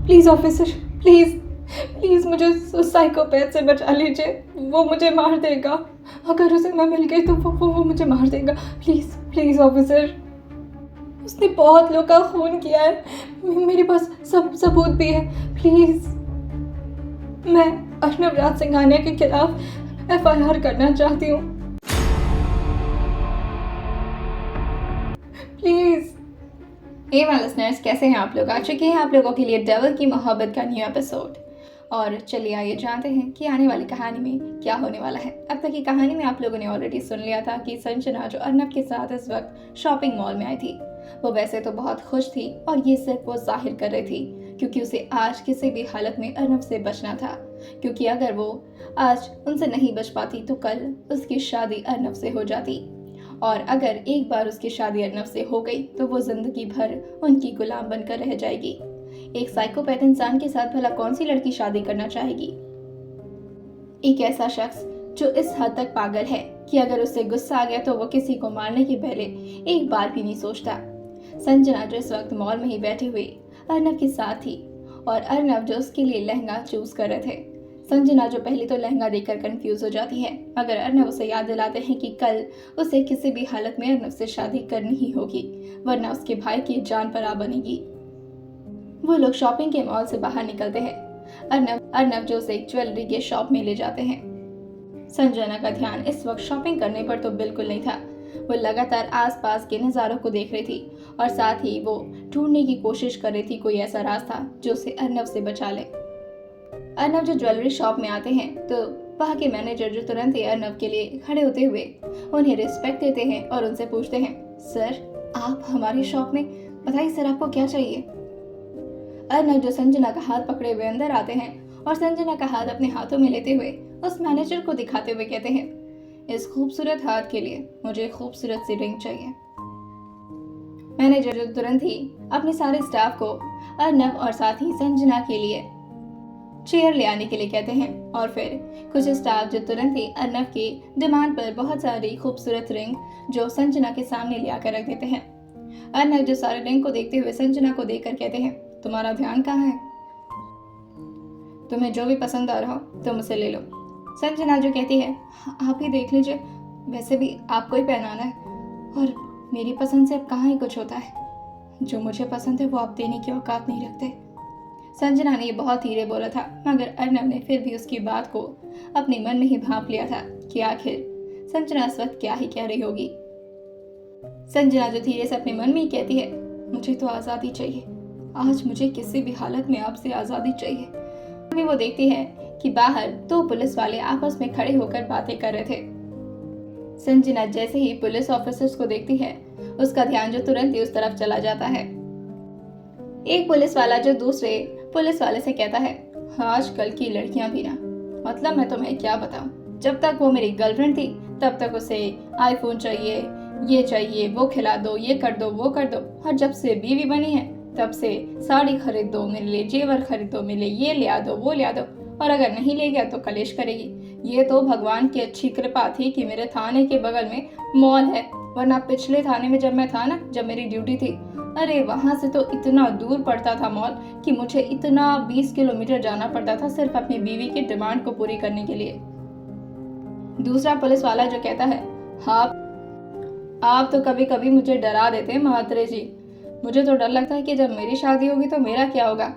Please officer, please please मुझे उस psychopath से बचा लीजिए। वो मुझे मार देगा। अगर उसे मैं मिल गई तो वो मुझे मार देगा। Please please officer. उसने बहुत लोगों का खून किया है। मेरे पास सब सबूत भी है। प्लीज़। मैं अर्नब राज सिंघानिया के खिलाफ एफआईआर करना चाहती हूँ। प्लीज़। हे माय लिसनर्स, कैसे हैं आप लोग? आ चुके हैं आप लोगों के लिए डेविल की मोहब्बत का न्यू एपिसोड। और चलिए आइए जानते हैं कि आने वाली कहानी में क्या होने वाला है। अब तक की कहानी में आप लोगों ने ऑलरेडी सुन लिया था कि संजना जो अर्नब के साथ इस वक्त शॉपिंग मॉल में आई थी, वो वैसे तो बहुत खुश थी और ये सिर्फ वो जाहिर कर रही थी क्योंकि उसे आज किसी भी हालत में अर्नब से बचना था। क्योंकि अगर वो आज उनसे नहीं बच पाती तो कल उसकी शादी अर्नब से हो जाती, और अगर एक बार उसकी शादी अर्नब से हो गई तो वो जिंदगी भर उनकी गुलाम बनकर रह जाएगी। एक साइकोपैथ इंसान के साथ भला कौन सी लड़की शादी करना चाहेगी? एक ऐसा शख्स जो इस हद तक पागल है कि अगर उसे गुस्सा आ गया तो वो किसी को मारने के पहले एक बार भी नहीं सोचता। संजना जो इस वक्त मॉल में ही बैठी हुई अर्नब के साथ थी और अर्नब जो उसके लिए लहंगा चूज कर रहे थे। संजना जो पहले तो लहंगा देखकर कंफ्यूज हो जाती है, मगर अर्नब उसे याद दिलाते हैं कि कल उसे किसी भी हालत में अर्नब से शादी करनी ही होगी, वरना उसके भाई की जान पर आ बनेगी। वो लोग शॉपिंग के मॉल से बाहर निकलते हैं। अर्नब जो उसे एक ज्वेलरी के शॉप में ले जाते हैं। संजना का ध्यान इस वक्त शॉपिंग करने पर तो बिल्कुल नहीं था। वो लगातार आसपास के नज़ारों को देख रही थी और साथ ही वो ढूंढने की कोशिश कर रही थी कोई ऐसा रास्ता जो उसे अर्नब से बचा ले। अर्नब जो ज्वेलरी शॉप में आते हैं तो वहाँ के मैनेजर जो तुरंत ही अर्नब के लिए खड़े होते हुए उन्हें रिस्पेक्ट देते हैं और उनसे पूछते हैं, सर आप हमारी शॉप में, बताइए सर आपको क्या चाहिए? अर्नब जो संजना का हाथ पकड़े हुए अंदर आते हैं और संजना का हाथ अपने हाथों में लेते हुए उस मैनेजर को दिखाते हुए कहते हैं, इस खूबसूरत हाथ के लिए मुझे खूबसूरत सी रिंग चाहिए। मैनेजर जो तुरंत ही अपने सारे स्टाफ को अर्नब और साथ ही संजना के लिए चेयर ले आने के लिए कहते हैं और फिर कुछ स्टाफ जो तुरंत ही अर्नब की डिमांड पर बहुत सारी खूबसूरत रिंग जो संजना के सामने ले आकर रख देते हैं। अर्नब जो सारे रिंग को देखते हुए संजना को देखकर कहते हैं, तुम्हारा ध्यान कहाँ है? तुम्हें जो भी पसंद आ रहा हो तुम उसे ले लो। संजना जो कहती है, आप ही देख लीजिए, वैसे भी आपको ही पहनाना है और मेरी पसंद से अब कहाँ ही कुछ होता है। जो मुझे पसंद है वो आप देने की औकात नहीं रखते। संजना ने बहुत धीरे बोला था, मगर अर्नब ने फिर भी उसकी बात को अपने मन में ही भांप लिया था कि आखिर संजना इस वक्त क्या ही कह रही होगी। संजना जो धीरे से अपने मन में ही कहती है, मुझे तो आज़ादी चाहिए, आज मुझे किसी भी हालत में आपसे आज़ादी चाहिए। अभी वो देखती है कि बाहर दो पुलिस वाले आपस में खड़े होकर बातें कर रहे थे। संजना जैसे ही पुलिस ऑफिसर्स को देखती है उसका ध्यान जो तुरंत ही उस तरफ चला जाता है। एक पुलिस वाला जो दूसरे पुलिस वाले से कहता है, आजकल की लड़कियां भी ना, मतलब मैं तुम्हें क्या बताऊं, जब तक वो मेरी गर्लफ्रेंड थी तब तक उसे आईफोन चाहिए, ये चाहिए, वो खिला दो, ये कर दो, वो कर दो, और जब से बीवी बनी है तब से साड़ी खरीद दो मेरे लिए, जेवर खरीद दो मेरे लिए, ये ले दो, वो ले दो, और अगर नहीं ले गया तो कलेश करेगी। ये तो भगवान की अच्छी कृपा थी कि मेरे थाने के बगल में मॉल है, वरना पिछले थाने में जब मैं था ना, जब मेरी ड्यूटी थी, अरे वहां से तो इतना दूर पड़ता था मॉल कि मुझे इतना 20 किलोमीटर जाना पड़ता था सिर्फ अपनी बीवी की डिमांड को पूरी करने के लिए। दूसरा पुलिस वाला जो कहता है, हाँ आप तो कभी कभी मुझे डरा देते हैं महात्रे जी, मुझे तो डर लगता है कि जब मेरी शादी होगी तो मेरा क्या होगा।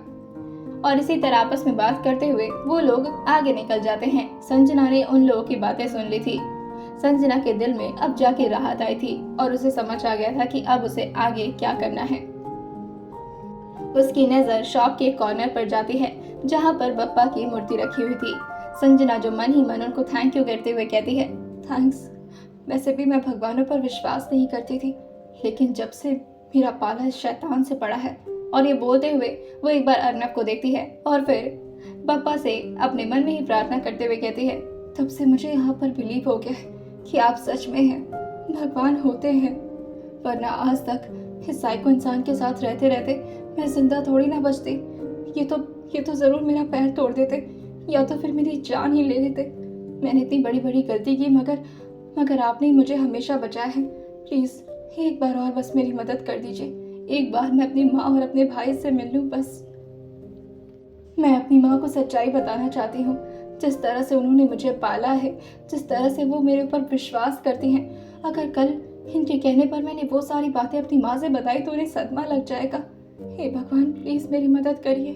और इसी तरह आपस में बात करते हुए वो लोग आगे निकल जाते हैं। संजना ने उन लोगों की बातें सुन ली थी। संजना के दिल में अब जाके राहत आई थी और उसे समझ आ गया था कि अब उसे आगे क्या करना है। उसकी नजर शॉप के कॉर्नर पर जाती है जहाँ पर बप्पा की मूर्ति रखी हुई थी। संजना जो मन ही मन उनको थैंक यू करते हुए कहती है, थैंक्स, वैसे भी मैं भगवानों पर विश्वास नहीं करती थी, लेकिन जब से मेरा पाला इस शैतान से पड़ा है। और ये बोलते हुए वो एक बार अर्नब को देखती है और फिर बप्पा से अपने मन में ही प्रार्थना करते हुए कहती है, तब से मुझे यहाँ पर बिलीव हो गया है कि आप सच में हैं, भगवान होते हैं, वरना आज तक इस साइको इंसान के साथ रहते रहते मैं जिंदा थोड़ी ना बचती। ये तो जरूर मेरा पैर तोड़ देते या तो फिर मेरी जान ही ले लेते। मैंने इतनी बड़ी बड़ी गलती की, मगर आपने मुझे हमेशा बचाया है। प्लीज एक बार और बस मेरी मदद कर दीजिए, एक बार मैं अपनी माँ और अपने भाई से मिल लूं बस। मैं अपनी माँ को सच्चाई बताना चाहती हूँ। जिस तरह से उन्होंने मुझे पाला है, जिस तरह से वो मेरे ऊपर विश्वास करती हैं, अगर कल इनके कहने पर मैंने वो सारी बातें अपनी माँ से बताई तो उन्हें सदमा लग जाएगा। हे भगवान, प्लीज मेरी मदद करिए।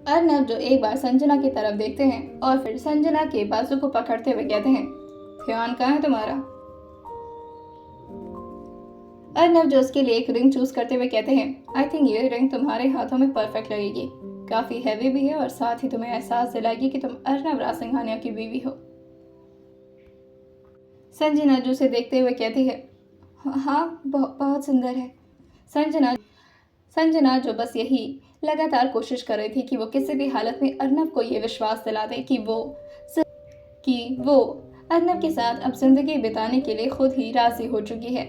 अर्नब जो एक बार संजना की तरफ देखते हैं और फिर संजना के बाजू को पकड़ते हुए कहते हैं, ध्यान कहाँ है तुम्हारा? अर्नब जो उसके लिए एक रिंग चूज करते हुए कहते हैं, आई थिंक ये रिंग तुम्हारे हाथों में परफेक्ट लगेगी। काफी हैवी भी है और साथ ही तुम्हें एहसास दिलाएगी कि तुम अर्नब राज सिंघानिया की बीवी हो। संजना जो उसे देखते हुए कहती है, हाँ बहुत सुंदर है। संजना जो बस यही लगातार कोशिश कर रही थी कि वो किसी भी हालत में अर्नब को ये विश्वास दिला दे कि वो अर्नब के साथ अब जिंदगी बिताने के लिए खुद ही राजी हो चुकी है।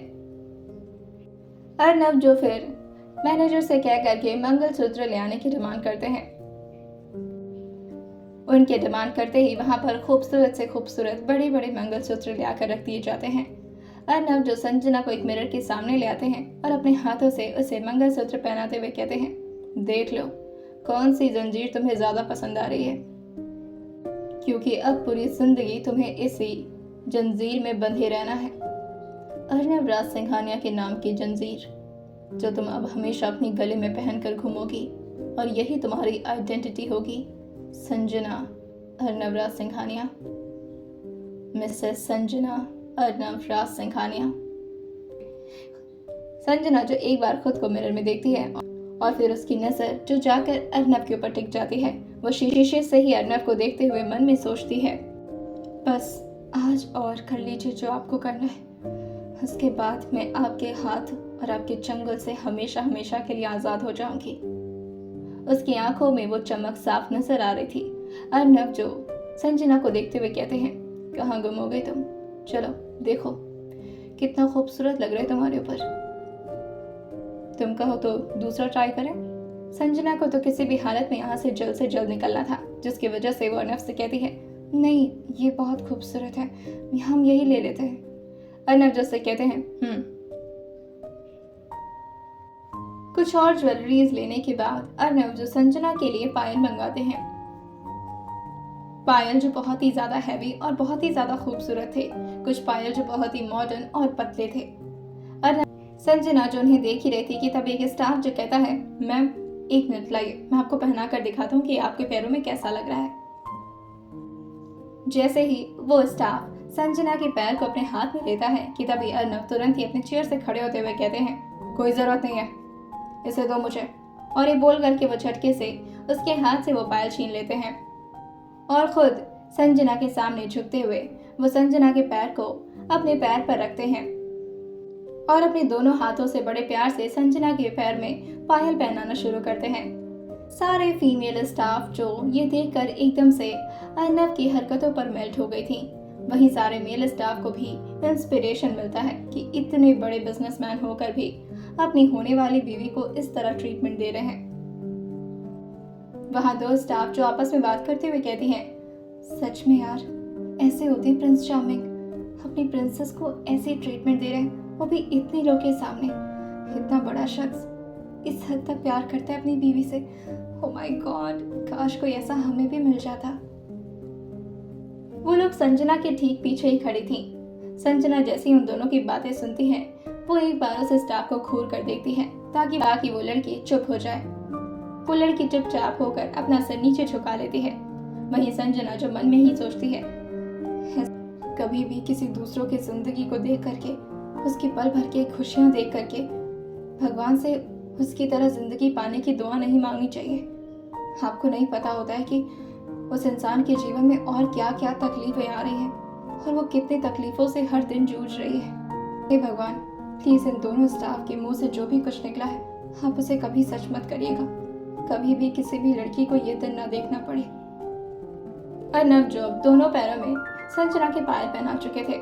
अर्नब जो फिर मैनेजर से कह करके मंगलसूत्र ले आने की डिमांड करते हैं। उनके डिमांड करते ही वहां पर खूबसूरत से खूबसूरत बड़े बड़े मंगलसूत्र ले आकर रख दिए जाते हैं। अर्नब जो संजना को एक मिरर के सामने ले आते हैं और अपने हाथों से उसे मंगलसूत्र पहनाते हुए कहते हैं, देख लो कौन सी जंजीर तुम्हें ज्यादा पसंद आ रही है, क्योंकि अब पूरी जिंदगी तुम्हें इसी जंजीर में बंधे रहना है। अर्नब राज सिंघानिया के नाम की जंजीर जो तुम अब हमेशा अपनी गले में पहनकर घूमोगी और यही तुम्हारी आइडेंटिटी होगी। संजना अर्नब राज सिंघानिया, मिसेस संजना अर्नब राज सिंघानिया। संजना जो एक बार खुद को मिरर में देखती है और फिर उसकी नजर जो जाकर अर्नब के ऊपर टिक जाती है, वो शीशे से ही अर्नब को देखते हुए मन में सोचती है, बस आज और कर लीजिए जो आपको करना है, उसके बाद मैं आपके हाथ और आपके चंगुल से हमेशा हमेशा के लिए आजाद हो जाऊंगी। उसकी आंखों में वो चमक साफ नजर आ रही थी। अर्नब जो संजना को देखते हुए कहते हैं, कहाँ गुम हो गई तुम? चलो देखो कितना खूबसूरत लग रहा है तुम्हारे ऊपर। तुम कहो तो दूसरा ट्राई करें। संजना को तो किसी भी हालत में यहाँ से जल्द निकलना था, जिसकी वजह से वो अर्नब से कहती है, नहीं ये बहुत खूबसूरत है, हम यही ले लेते हैं। अर्नब जो से कहते हैं, कुछ और ज्वेलरीज लेने के बाद अर्नब जो संजना के लिए पायल मंगवाते हैं। पायल जो बहुत ही ज्यादा हैवी और बहुत ही ज्यादा खूबसूरत थे, कुछ पायल जो बहुत ही मॉडर्न और पतले थे। संजना जो उन्हें देख ही रही थी कि तब एक स्टाफ जो कहता है, मैम एक मिनट लाइए, मैं आपको पहना कर दिखाता हूँ कि आपके पैरों में कैसा लग रहा है। जैसे ही वो स्टाफ संजना के पैर को अपने हाथ में लेता है कि तभी अर्नब तुरंत ही अपने चेयर से खड़े होते हुए कहते हैं, कोई जरूरत नहीं है, इसे दो मुझे। और ये बोल करके वो झटके से उसके हाथ से वो पायल छीन लेते हैं और खुद संजना के सामने झुकते हुए वो संजना के पैर को अपने पैर पर रखते हैं और अपने दोनों हाथों से बड़े प्यार से संजना के पैर में पायल पहनाना शुरू करते हैं। सारे फीमेल स्टाफ जो ये देखकर एकदम से अर्नब की हरकतों पर मेल्ट हो गई थी। वहीं सारे मेल स्टाफ को भी इंस्पिरेशन मिलता है कि इतने बड़े बिजनेसमैन होकर भी अपनी होने वाली बीवी को इस तरह ट्रीटमेंट दे रहे हैं। वहां दो स्टाफ जो आपस में बात करते हुए कहती हैं, सच में यार ऐसे होते प्रिंस चार्मिंग, अपनी प्रिंसेस को ऐसे ट्रीटमेंट दे रहे हैं, वो भी इतने लोग के सामने। इतना बड़ा शख्स इस हद तक प्यार करता है अपनी बीवी से। ओह माय गॉड, काश कोई ऐसा हमें भी मिल जाता। वो लोग संजना के ठीक पीछे ही खड़ी थी। संजना जैसी उन दोनों की बातें सुनती है, वो एक बार उस स्टाफ को घूर कर देखती है ताकि वो लड़की चुप हो जाए। वो लड़की चुपचाप होकर अपना सर नीचे झुका लेती है। वहीं संजना जो मन में ही सोचती है, कभी भी किसी दूसरों की जिंदगी को देख करके, उसकी पल भर के खुशियां देख करके भगवान से उसकी तरह जिंदगी पाने की दुआ नहीं मांगनी चाहिए। आपको नहीं पता होता है कि उस इंसान के जीवन में और क्या क्या तकलीफें आ रही हैं और वो कितनी तकलीफों से हर दिन जूझ रही है। हे भगवान, प्लीज इन दोनों स्टाफ के मुंह से जो भी कुछ निकला है आप उसे कभी सच मत करिएगा। कभी भी किसी भी लड़की को ये दिन ना देखना पड़े। अर्नब जो दोनों पैरों में संजना के पायल पहना चुके थे।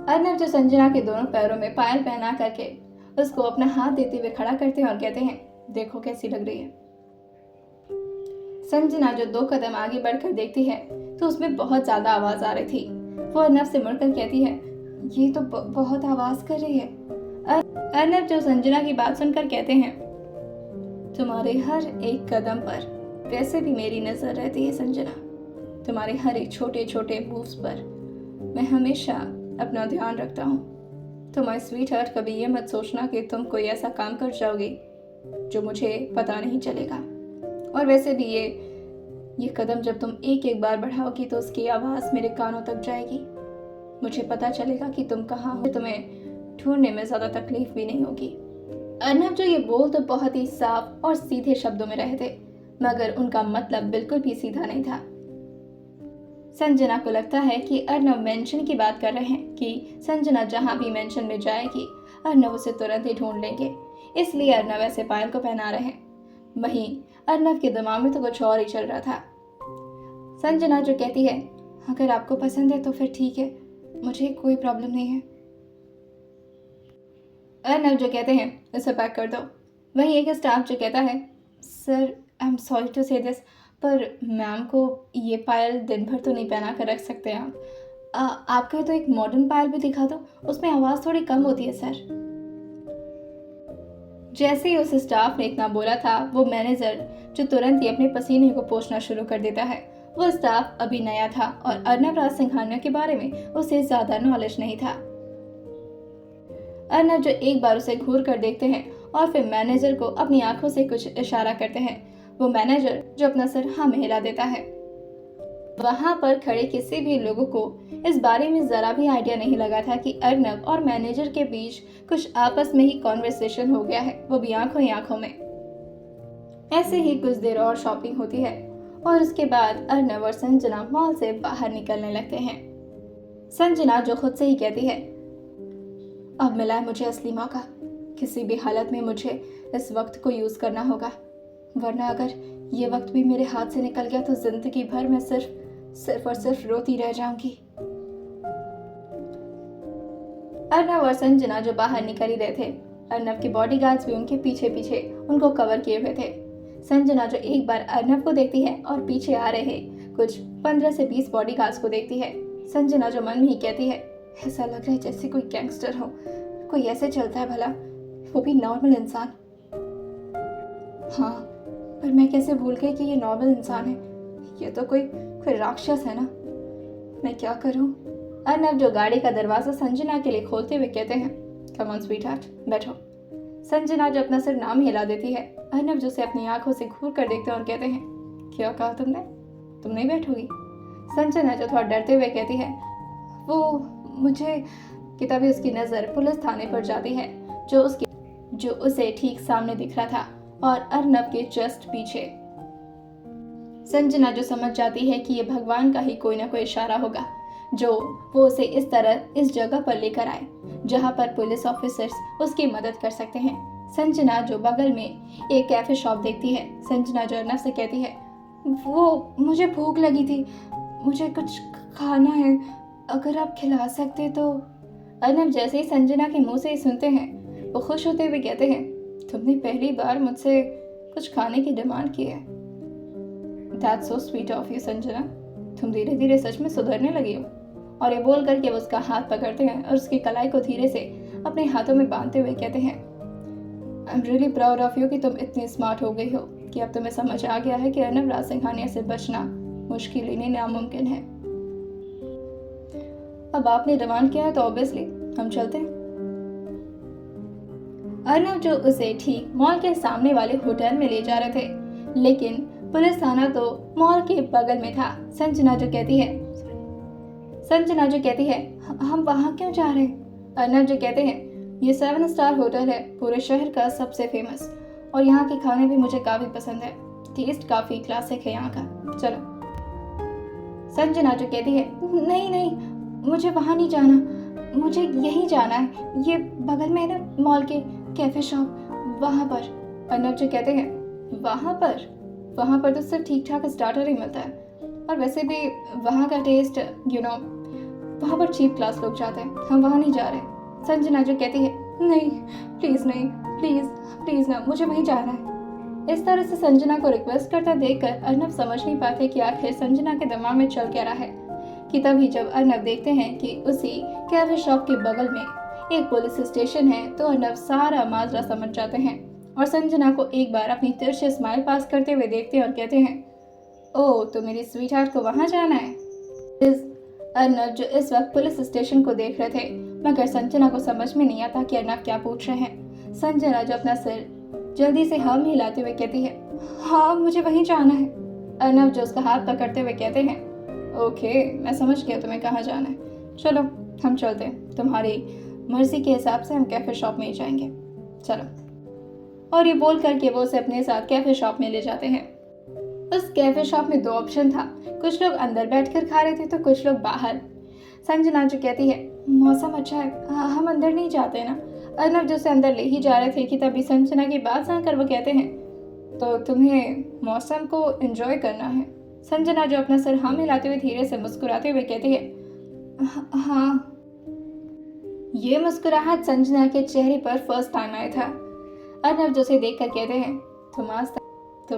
अर्नब जो संजना के दोनों पैरों में पायल पहना करके उसको अपना हाथ देते हुए खड़ा करते हैं और कहते हैं, देखो कैसी लग रही है। संजना जो 2 कदम आगे बढ़कर देखती है तो उसमें बहुत ज्यादा आवाज आ रही थी। वो अर्नब से मुड़कर कहती है, ये तो बहुत आवाज कर रही है। अर्नब जो संजना की बात सुनकर कहते हैं, तुम्हारे हर एक कदम पर वैसे भी मेरी नज़र रहती है संजना, तुम्हारे हर एक छोटे छोटे मूव्स पर। मैं हमेशा अपना ध्यान रखता हूँ। तो माय स्वीट हार्ट, कभी ये मत सोचना कि तुम कोई ऐसा काम कर जाओगी जो मुझे पता नहीं चलेगा। और वैसे भी ये कदम जब तुम एक एक बार बढ़ाओगी तो उसकी आवाज़ मेरे कानों तक जाएगी। मुझे पता चलेगा कि तुम कहाँ हो। तुम्हें ढूंढने में ज़्यादा तकलीफ भी नहीं होगी। अर्नब जो ये बोल तो बहुत ही साफ और सीधे शब्दों में रहे थे, मगर उनका मतलब बिल्कुल भी सीधा नहीं था। संजना को लगता है कि अर्नब मेंशन की बात कर रहे हैं कि संजना जहां भी मेंशन में जाएगी अर्नब उसे तुरंत ही ढूंढ लेंगे, इसलिए अर्नब ऐसे पायल को पहना रहे हैं। वहीं अर्नब के दिमाग में तो कुछ और ही चल रहा था। संजना जो कहती है, अगर आपको पसंद है तो फिर ठीक है, मुझे कोई प्रॉब्लम नहीं है। अर्नब जो कहते हैं, इसे पैक कर दो। वहीं एक स्टाफ जो कहता है, sir I am sorry to say this, पर मैम को ये पायल दिन भर तो नहीं पहना कर रख सकते आप। आपका तो एक मॉडर्न पायल भी दिखा दो, उसमें आवाज़ थोड़ी कम होती है सर। जैसे ही उस स्टाफ ने इतना बोला था, वो मैनेजर जो तुरंत ही अपने पसीने को पोंछना शुरू कर देता है। वो स्टाफ अभी नया था और अर्नब राज सिंघानिया के बारे में उसे ज़्यादा नॉलेज नहीं था। अर्नब जो एक बार उसे घूर कर देखते हैं और फिर मैनेजर को अपनी आंखों से कुछ इशारा करते हैं। वो मैनेजर जो अपना सर हाँ में हिला देता है। वहां पर खड़े किसी भी लोगों को इस बारे में जरा भी आइडिया नहीं लगा था कि अर्नब और मैनेजर के बीच कुछ आपस में ही कॉन्वर्सेशन हो गया है, वो भी आंखों ही आंखों में। ऐसे ही कुछ देर और शॉपिंग होती है और उसके बाद अर्नब और संजना मॉल से बाहर निकलने लगते हैं। संजना जो खुद से ही कहती है, अब मिला है मुझे असली मौका, किसी भी हालत में मुझे इस वक्त को यूज करना होगा, वरना अगर ये वक्त भी मेरे हाथ से निकल गया तो जिंदगी भर मैं सिर्फ और सिर्फ रोती रह जाऊंगी। अर्नब और संजना जो बाहर निकल ही रहे थे, अर्नब के बॉडीगार्ड्स भी उनके पीछे पीछे उनको कवर किए हुए थे। संजना जो एक बार अर्नब को देखती है और पीछे आ रहे कुछ 15 से 20 बॉडीगार्ड्स को देखती है। संजना जो मन में ही कहती है, ऐसा लग रहा है जैसे कोई गैंगस्टर हो, कोई ऐसे चलता है भला, वो भी नॉर्मल इंसान। हाँ, पर मैं कैसे भूल गई कि ये नॉर्मल इंसान है, ये तो कोई राक्षस है ना। मैं क्या करूं? अर्नब जो गाड़ी का दरवाजा संजना के लिए खोलते हुए कहते हैं, कम ऑन स्वीटहार्ट, बैठो। संजना जो अपना सिर नाम हिला देती है। अर्नब जो उसे अपनी आंखों से घूर कर देखते हैं और कहते हैं, क्या कहा तुमने? तुम नहीं बैठोगी? संजना जो थोड़ा डरते हुए कहती है, वो मुझे कि तभी उसकी नज़र पुलिस थाने पर जाती है जो उसे ठीक सामने दिख रहा था और अर्नब के जस्ट पीछे। संजना जो समझ जाती है कि ये भगवान का ही कोई ना कोई इशारा होगा जो वो उसे इस जगह पर लेकर आए जहां पर पुलिस ऑफिसर्स उसकी मदद कर सकते हैं। संजना जो बगल में एक कैफे शॉप देखती है। संजना जो अर्नब से कहती है, वो मुझे भूख लगी थी, मुझे कुछ खाना है, अगर आप खिला सकते तो। अर्नब जैसे ही संजना के मुंह से ही सुनते हैं, वो खुश होते हुए कहते हैं, तुमने पहली बार मुझसे कुछ खाने की डिमांड की है। That's so sweet of you, Sanjana. तुम धीरे धीरे सच में सुधरने लगी हो। और ये बोल करके वो उसका हाथ पकड़ते हैं और उसकी कलाई को धीरे से अपने हाथों में बांधते हुए कहते हैं, I am really proud of you कि तुम इतनी स्मार्ट हो गई हो कि अब तुम्हें समझ आ गया है कि अर्नब राज सिंघानिया से बचना मुश्किल ही नहीं नामुमकिन है। अब आपने डिमांड किया है तो ऑब्वियसली हम चलते हैं। अर्नब जो उसे ठीक मॉल के सामने वाले होटल में ले जा रहे थे, लेकिन पुलिस थाना तो मॉल के बगल में था। संजना जो कहती है हम वहाँ क्यों जा रहे हैं? अर्नब जो कहते हैं, ये 7 स्टार होटल है, पूरे शहर का सबसे फेमस, और यहाँ के खाने भी मुझे काफी पसंद है, टेस्ट काफी क्लासिक है यहाँ का, चलो। संजना जो कहती है, नहीं मुझे वहाँ नहीं जाना, मुझे यहीं जाना है, ये बगल में है ना मॉल के कैफे शॉप, वहाँ पर। अर्नब जो कहते हैं, वहाँ पर तो सिर्फ ठीक ठाक स्टार्टर ही मिलता है, और वैसे भी वहाँ का टेस्ट वहाँ पर चीप क्लास लोग जाते हैं, हम वहाँ नहीं जा रहे। संजना जो कहती है, नहीं प्लीज ना, मुझे वहीं जाना है। इस तरह से संजना को रिक्वेस्ट करता देखकर अर्नब समझ नहीं पाते कि आखिर संजना के दिमाग में चल क्या रहा है, कि तभी जब अर्नब देखते हैं कि उसी कैफे शॉप के बगल में एक पुलिस स्टेशन है, तो अर्नब सारा माजरा समझ जाते हैं और संजना को एक बार अपनी तिरछी स्माइल पास करते हुए देखते हैं और कहते हैं, ओह तो मेरी स्वीट हार्ट को वहाँ जाना है। अर्नव जो इस वक्त पुलिस स्टेशन को देख रहे थे, मगर संजना को समझ में नहीं आता कि अर्नव क्या पूछ रहे हैं। संजना जो अपना सिर जल्दी से हाँ में हिलाते हुए कहती है, हाँ मुझे वहीं जाना है। अर्नव जो उसका हाथ पकड़ते हुए कहते हैं, ओके मैं समझ गया तुम्हें कहाँ जाना है, चलो हम चलते हैं, तुम्हारी मर्जी के हिसाब से हम कैफे शॉप में ही जाएंगे, चलो। और ये बोल करके वो उसे अपने साथ कैफे शॉप में ले जाते हैं। उस कैफे शॉप में 2 ऑप्शन था, कुछ लोग अंदर बैठकर खा रहे थे तो कुछ लोग बाहर। संजना जो कहती है, मौसम अच्छा है, हम अंदर नहीं जाते ना। अर्नव जो उसे अंदर ले ही जा रहे थे कि तभी संजना की बात सुनकर वो कहते हैं, तो तुम्हें मौसम को एंजॉय करना है। संजना जो अपना सर हाँ मिलाते हुए धीरे से मुस्कुराते हुए कहती है, हाँ। ये मुस्कुराहट संजना के चेहरे पर फर्स्ट टाइम आया था। अर्नव जो उसे देखकर कहते हैं, तुम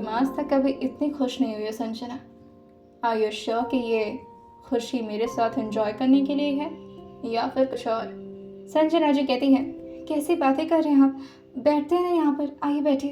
आज तक कभी इतनी खुश नहीं हुई हो संजना। आर यू श्योर कि ये खुशी मेरे साथ एंजॉय करने के लिए है या फिर कुछ और? संजना जी कहती है, कैसी बातें कर रहे हैं आप, बैठते हैं ना यहाँ पर, आइए बैठिए।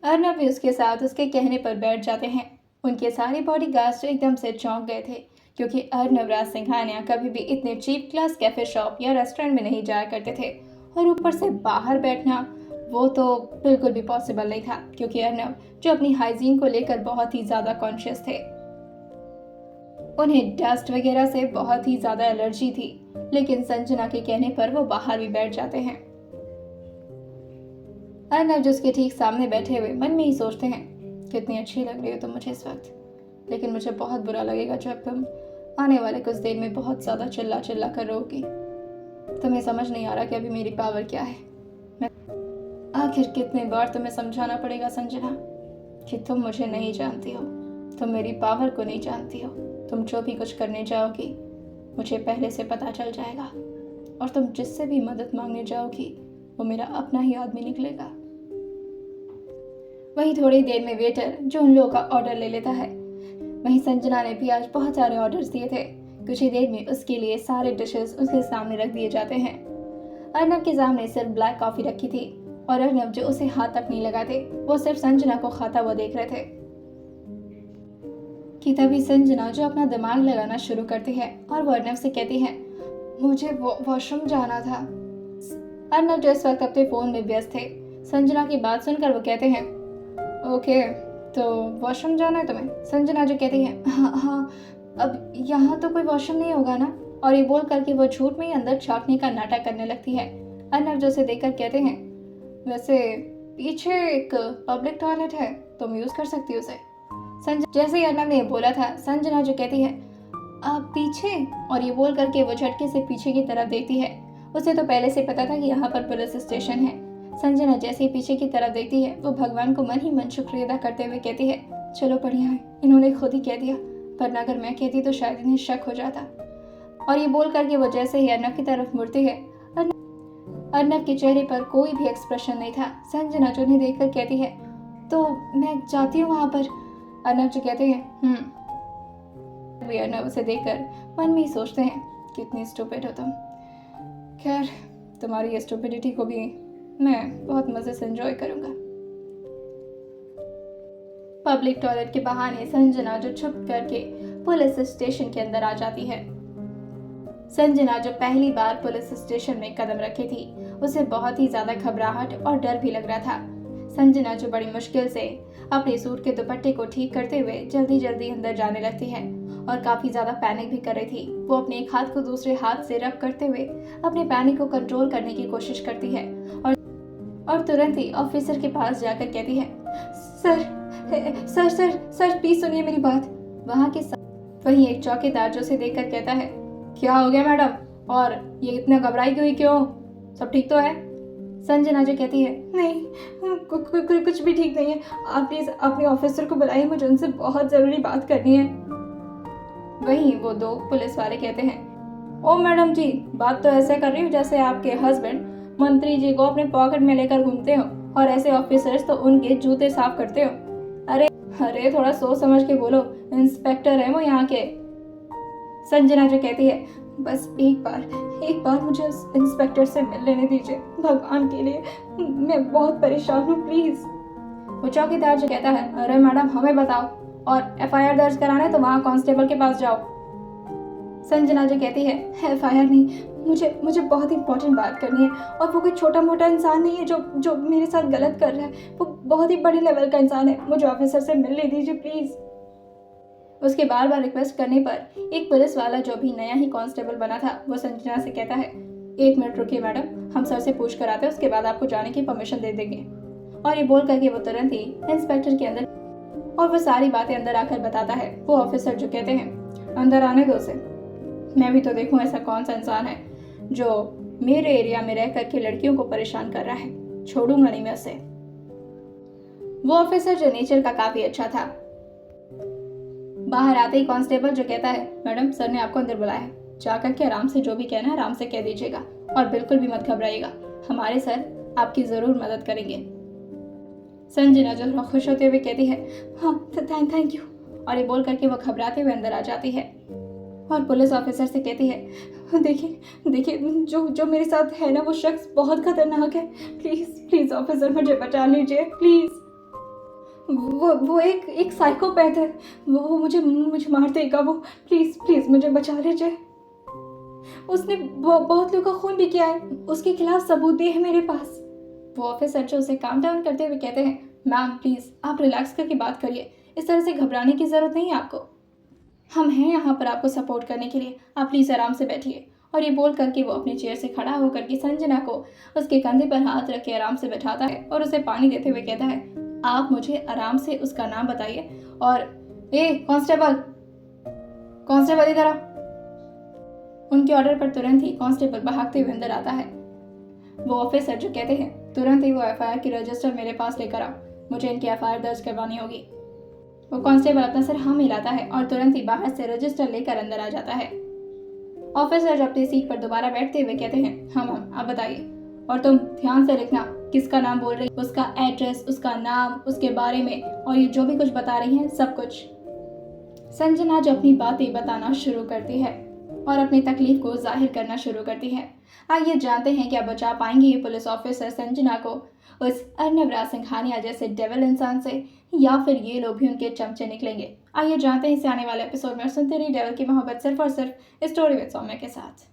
अर्नव भी उसके साथ उसके कहने पर बैठ जाते हैं। उनके सारे बॉडी गार्ड्स एकदम से चौंक गए थे, क्योंकि अर्नव राज सिंघानिया कभी भी इतने चीप क्लास कैफे शॉप या रेस्टोरेंट में नहीं जाया करते थे, और ऊपर से बाहर बैठना वो तो बिल्कुल भी पॉसिबल नहीं था, क्योंकि अर्नव जो अपनी हाइजीन को लेकर बहुत ही ज़्यादा कॉन्शियस थे। उन्हें डस्ट वगैरह से बहुत ही ज़्यादा एलर्जी थी, लेकिन संजना के कहने पर वो बाहर भी बैठ जाते हैं। अर्नव जो उसके ठीक सामने बैठे हुए मन में ही सोचते हैं, कितनी अच्छी लग रही हो तुम मुझे इस वक्त, लेकिन मुझे बहुत बुरा लगेगा जब तुम आने वाले कुछ देर में बहुत ज़्यादा चिल्ला चिल्ला कर रोगी। तुम्हें समझ नहीं आ रहा कि अभी मेरी पावर क्या है। आखिर कितने बार तुम्हें समझाना पड़ेगा संजना कि तुम मुझे नहीं जानती हो, तुम मेरी पावर को नहीं जानती हो। तुम जो भी कुछ करने जाओगी मुझे पहले से पता चल जाएगा, और तुम जिससे भी मदद मांगने जाओगी वो मेरा अपना ही आदमी निकलेगा। वहीं थोड़ी देर में वेटर जो उन लोगों का ऑर्डर ले लेता है। वहीं संजना ने भी आज बहुत सारे ऑर्डर्स दिए थे। कुछ ही देर में उसके लिए सारे डिशेस उसके सामने रख दिए जाते हैं। अर्नव के सामने सिर्फ ब्लैक कॉफी रखी थी, और अर्नव जो उसे हाथ तक नहीं लगाते, वो सिर्फ संजना को खाता हुआ देख रहे थे कि तभी संजना जो अपना दिमाग लगाना शुरू करती है और वो अर्नव से कहती है, मुझे वॉशरूम जाना था। अर्नव जो इस वक्त अपने फोन में व्यस्त थे, संजना की बात सुनकर वो कहते हैं, ओके तो वॉशरूम जाना है तुम्हें? संजना जो कहती है, हाँ अब यहाँ तो कोई वॉशरूम नहीं होगा ना। और ये बोल करके वो झूठ में ही अंदर झांकने का नाटक करने लगती है। अर्नव जो उसे देखकर कहते हैं, वैसे पीछे एक पब्लिक टॉयलेट है, तुम यूज कर सकती हो उसे। जैसे ही अर्नव ने बोला था, संजना जो कहती है, आप पीछे? और ये बोल करके वो झटके से पीछे की तरफ देखती है। उसे तो पहले से पता था कि यहाँ पर पुलिस स्टेशन है। संजना जैसे ही पीछे की तरफ देखती है, वो भगवान को मन ही मन शुक्रिया अदा करते हुए कहती है, चलो बढ़िया है, इन्होंने खुद ही कह दिया, वरना अगर मैं कहती तो शायद इन्हें शक हो जाता। और ये बोल करके वो जैसे ही अर्नव की तरफ मुड़ती है, अर्नव के चेहरे पर कोई भी एक्सप्रेशन नहीं था। संजना जो उन्हें देखकर कहती है, तो मैं जाती हूँ वहाँ पर। अर्नव जो कहते हैं, अर्नव उसे देखकर मन में ही सोचते हैं, कितनी स्टूपिड हो तुम। खैर तुम्हारी ये स्टूपिडिटी को भी मैं बहुत मजे से एंजॉय करूंगा। पब्लिक टॉयलेट के बहाने संजना जो छुप करके पुलिस स्टेशन के अंदर आ जाती है। संजना जो पहली बार पुलिस स्टेशन में कदम रखी थी, उसे बहुत ही ज्यादा घबराहट और डर भी लग रहा था। संजना जो बड़ी मुश्किल से अपने सूट के दुपट्टे को ठीक करते हुए जल्दी जल्दी अंदर जाने लगती है और काफी ज्यादा पैनिक भी कर रही थी। वो अपने एक हाथ को दूसरे हाथ से रब करते हुए अपने पैनिक को कंट्रोल करने की कोशिश करती है और तुरंत ही ऑफिसर के पास जाकर कहती है, सर प्लीज सुनिए मेरी बात। वहीं एक चौकीदार जो उसे देखकर कहता है, क्या हो गया मैडम, और ये इतना घबराई हुई क्यों, सब ठीक तो है? संजना जो कहती है, नहीं कुछ भी ठीक नहीं है, आप प्लीज अपने ऑफिसर को बुलाइए, मुझे उनसे बहुत जरूरी बात करनी है। वहीं वो 2 पुलिस वाले कहते हैं, ओ मैडम जी, बात तो ऐसे कर रही हूँ जैसे आपके हस्बैंड मंत्री जी को अपने पॉकेट में लेकर घूमते हो और ऐसे ऑफिसर्स तो उनके जूते साफ करते हो। अरे थोड़ा सोच समझ के बोलो, इंस्पेक्टर है वो यहाँ के। संजना जो कहती है, बस एक बार मुझे उस इंस्पेक्टर से मिल लेने दीजिए, भगवान के लिए। मैं बहुत परेशान हूँ, प्लीज़। वो चौकीदार जो कहता है, अरे मैडम हमें बताओ, और एफआईआर दर्ज कराना है तो वहाँ कांस्टेबल के पास जाओ। संजना जो कहती है, एफआईआर नहीं, मुझे बहुत इंपॉर्टेंट बात करनी है, और वो कोई छोटा मोटा इंसान नहीं है जो मेरे साथ गलत कर रहा है, वो बहुत ही बड़े लेवल का इंसान है। मुझे ऑफिसर से मिलने दीजिए प्लीज़। उसके बार बार रिक्वेस्ट करने पर एक पुलिस वाला जो भी नया ही कांस्टेबल बना था वो संजना से कहता है, 1 मिनट रुकिए मैडम, हम सर से पूछ कर आते हैं, उसके बाद आपको जाने की परमिशन दे देंगे। और ये बोल करके वो तुरंत ही इंस्पेक्टर के अंदर और वो सारी बातें अंदर आकर बताता है। वो ऑफिसर जो कहते हैं, अंदर आने दो उसे, मैं भी तो देखूं ऐसा कौन सा इंसान है जो मेरे एरिया में रह करके लड़कियों को परेशान कर रहा है, छोड़ूंगा नहीं मैं उसे। वो ऑफिसर जो नेचर का काफी अच्छा था, बाहर आते ही कांस्टेबल जो कहता है, मैडम सर ने आपको अंदर बुलाया है, जाकर के आराम से जो भी कहना है आराम से कह दीजिएगा, और बिल्कुल भी मत घबराइएगा, हमारे सर आपकी जरूर मदद करेंगे। संजना जो खुश होते हुए कहती है, हाँ थैंक यू, और ये बोल करके वो घबराते हुए अंदर आ जाती है और पुलिस ऑफिसर से कहती है, देखिए जो मेरे साथ है ना, वो शख्स बहुत खतरनाक है, प्लीज ऑफिसर मुझे बचा लीजिए प्लीज। वो एक साइकोपैथ है, वो मुझे मार देगा, वो प्लीज मुझे बचा लीजिए। उसने बहुत लोगों का खून भी किया है, उसके खिलाफ सबूत भी है मेरे पास। वो ऑफिसर जो उसे काम डाउन करते हुए कहते हैं, मैम प्लीज आप रिलैक्स करके बात करिए, इस तरह से घबराने की जरूरत नहीं है आपको, हम हैं यहाँ पर आपको सपोर्ट करने के लिए, आप प्लीज आराम से बैठिए। और ये बोल करके वो अपनी चेयर से खड़ा होकर के संजना को उसके कंधे पर हाथ रख के आराम से बैठाता है और उसे पानी देते हुए कहता है, आप मुझे आराम से उसका नाम बताइए, और कांस्टेबल इधर आओ। उनके ऑर्डर पर तुरंत ही कांस्टेबल भागते हुए अंदर आता है। वो ऑफिसर जो कहते हैं, तुरंत ही वो एफआईआर की रजिस्टर मेरे पास लेकर आओ, मुझे इनकी एफआईआर दर्ज करवानी होगी। वो कांस्टेबल अपना सर हाँ मिलाता है और तुरंत ही बाहर से रजिस्टर लेकर अंदर आ जाता है। ऑफिसर जो अपनी सीट पर दोबारा बैठते हुए कहते हैं, हाँ मैम आप बताइए, और तुम ध्यान से लिखना किसका नाम बोल रही, उसका एड्रेस, उसका नाम, उसके बारे में, और ये जो भी कुछ बता रही हैं सब कुछ। संजना जो अपनी बातें बताना शुरू करती है और अपनी तकलीफ को जाहिर करना शुरू करती है। आइए जानते हैं क्या बचा पाएंगे ये पुलिस ऑफिसर संजना को उस अर्नब राज सिंघानिया जैसे डेविल इंसान से, या फिर ये लोग भी उनके चमचे निकलेंगे। आइए जानते हैं इसे आने वाले एपिसोड में, और सुनते रहिए डेविल की मोहब्बत सिर्फ और सिर्फ स्टोरी विद सौम्या के साथ।